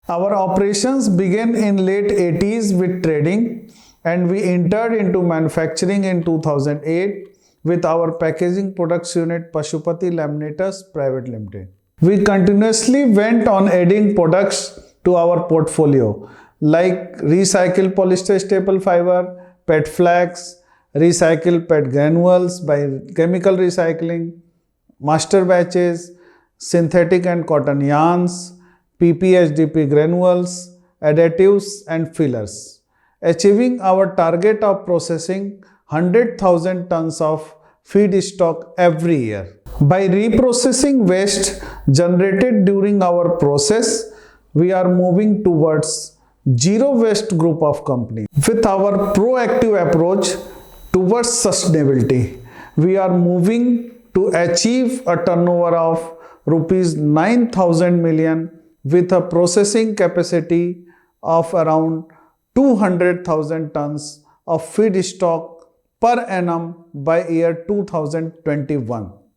Our operations began in late 80s with trading, and we entered into manufacturing in 2008 with our packaging products unit Pashupati Laminators Private Limited. We continuously went on adding products to our portfolio like recycled polyester staple fiber, PET flags, recycled PET granules by chemical recycling, master batches, synthetic and cotton yarns, PP/HDP granules, additives and fillers, achieving our target of processing 100,000 tons of feedstock every year. By reprocessing waste generated during our process, we are moving towards zero waste group of companies. With our proactive approach towards sustainability, we are moving to achieve a turnover of rupees 9,000 million with a processing capacity of around 200,000 tons of feedstock per annum by year 2021.